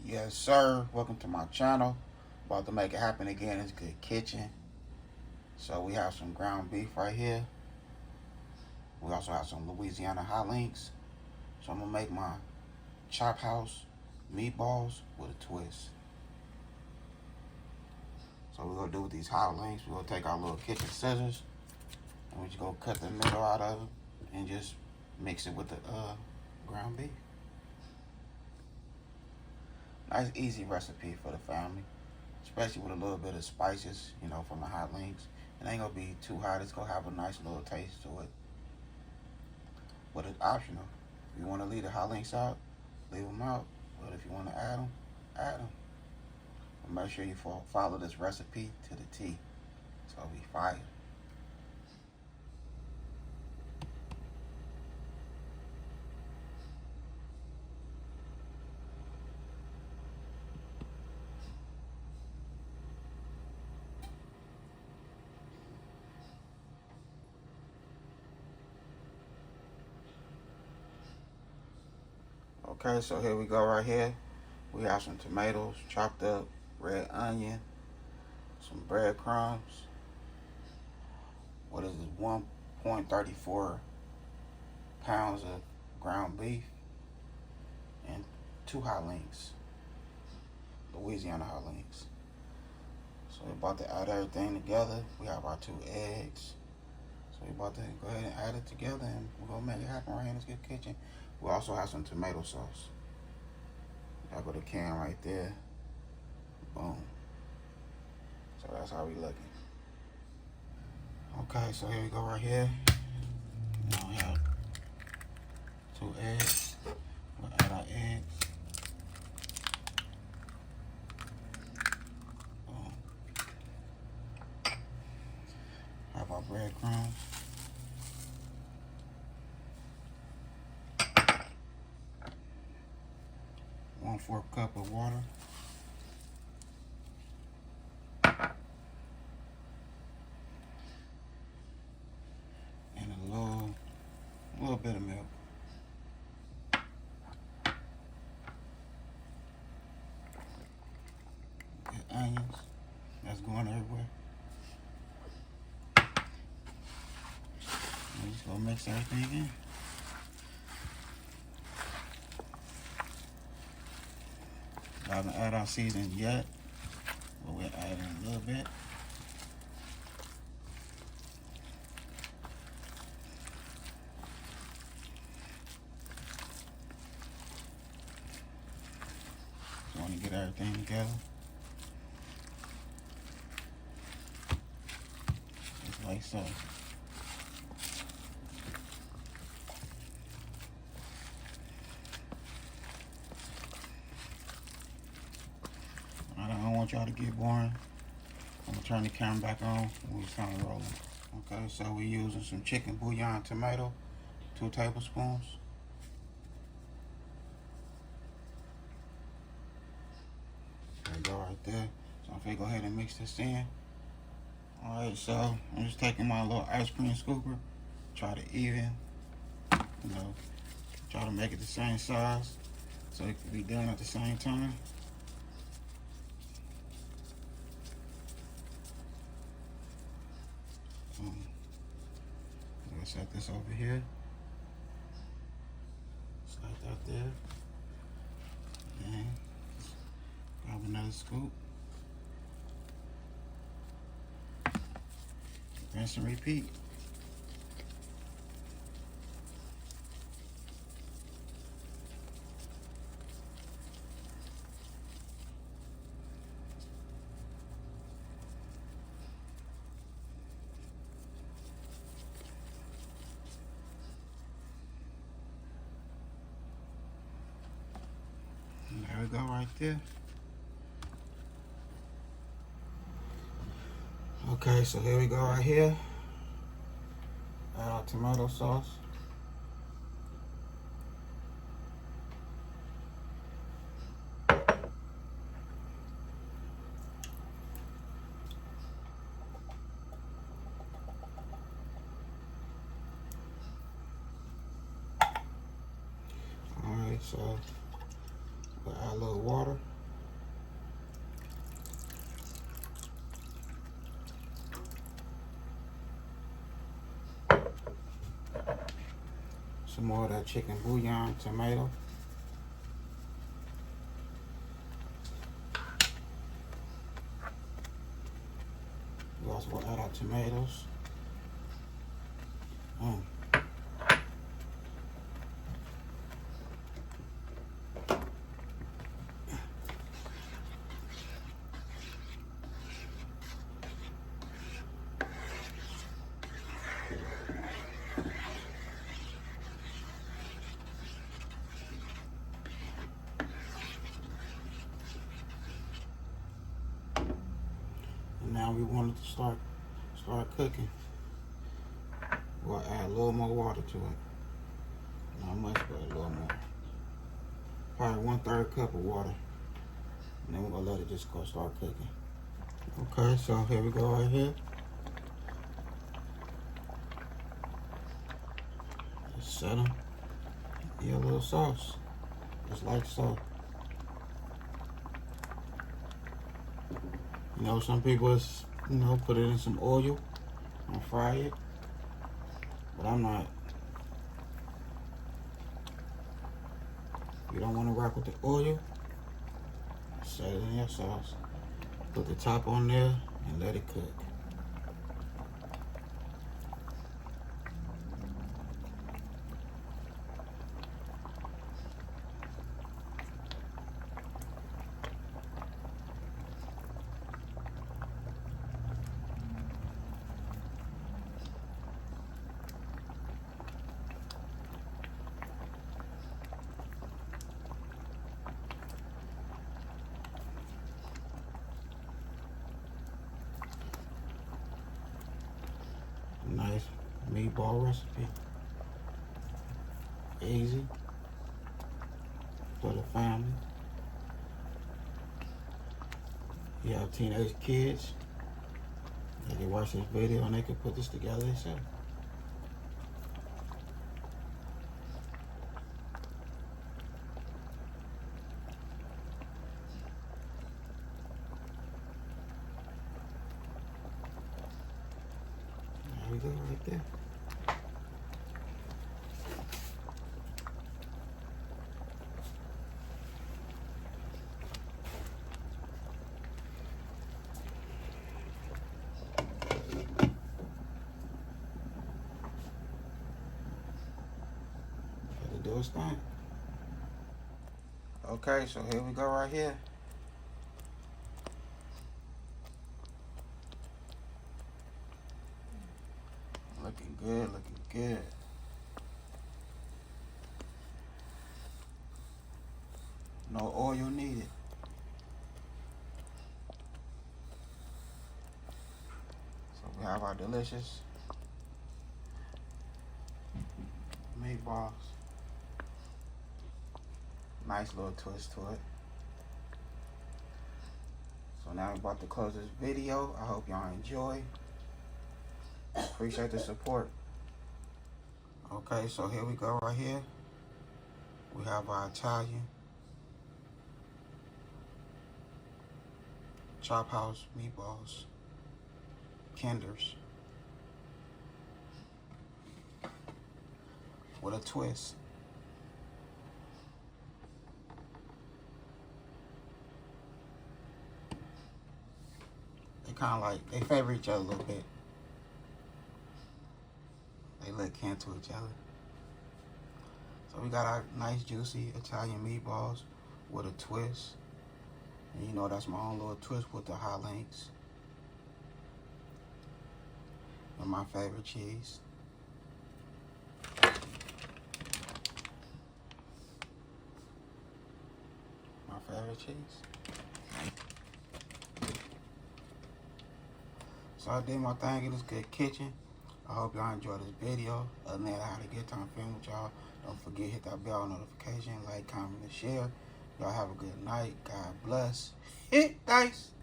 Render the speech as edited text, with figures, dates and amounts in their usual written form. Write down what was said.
Yes, sir. Welcome to my channel. About to make it happen again. It's Good Kitchen. So we have some ground beef right here. We also have some Louisiana hot links. So I'm gonna make my Chophouse meatballs with a twist. So we're gonna do with these hot links. We're gonna take our little kitchen scissors and we're just gonna cut the middle out of it and just mix it with the ground beef. Nice easy recipe for the family, especially with a little bit of spices, you know, from the hot links. It ain't gonna be too hot. It's gonna have a nice little taste to it, but it's optional. If you want to leave the hot links out, leave them out. But if you want to add them, add them. But make sure you follow this recipe to the T. It's gonna be fire. Okay, so here we go right here. We have some tomatoes chopped up, red onion, some breadcrumbs. What is this? 1.34 pounds of ground beef and 2 hot links, Louisiana hot links. So we're about to add everything together. We have our 2 eggs. So we're about to go ahead and add it together and we're gonna make it happen right here in this Good Kitchen. We also have some tomato sauce. I got a can right there. Boom. So that's how we looking. Okay, so here we go right here. Now we have 2 eggs. We'll add our eggs. Boom. Have our breadcrumbs. One-fourth cup of water. And a little bit of milk. Good onions. That's going everywhere. I'm just gonna mix everything in. I haven't added our seasoning yet, but we'll add in a little bit. Just want to get everything together. Just like so. I don't want y'all to get boring. I'm gonna turn the camera back on when we start rolling. Okay, so we're using some chicken bouillon tomato, 2 tablespoons. There you go right there. So I'm gonna go ahead and mix this in. Alright, so I'm just taking my little ice cream scooper, try to even, you know, try to make it the same size so it can be done at the same time. We'll set this over here. Slide that there. And grab another scoop. Rinse and repeat. There we go right there. Okay, so here we go right here. Add our tomato sauce. Alright, so we'll add a little water. Some more of that chicken bouillon tomato. We also will add our tomatoes. Now we want it to start cooking. We'll add a little more water to it. Not much, but a little more. Probably 1/3 cup of water. And then we're gonna let it just go start cooking. Okay, so here we go right here. Just set them. Yeah, a little sauce. Just like so. You know, some people, put it in some oil and fry it. But I'm not. You don't want to rock with the oil. Set it in your sauce. Put the top on there and let it cook. Nice meatball recipe. Easy for the family. You have teenage kids, they can watch this video and they can put this together themselves. There we go, right there. Do its thing. Okay, so here we go right here. Looking good, looking good. No oil needed. So we have our delicious meatballs. Nice little twist to it. So now I'm about to close this video. I hope y'all enjoy. Appreciate the support. Okay, so here we go right here. We have our Italian Chophouse meatballs. Kinders. With a twist. Kind of like, they favor each other a little bit. They look akin to each other. So we got our nice juicy Italian meatballs with a twist. And you know that's my own little twist with the HOTLINES. And my favorite cheese. My favorite cheese. So I did my thing in this good kitchen. I hope y'all enjoyed this video. Other than that, I had a good time filming with y'all. Don't forget, hit that bell notification, like, comment, and share. Y'all have a good night. God bless. Hit dice.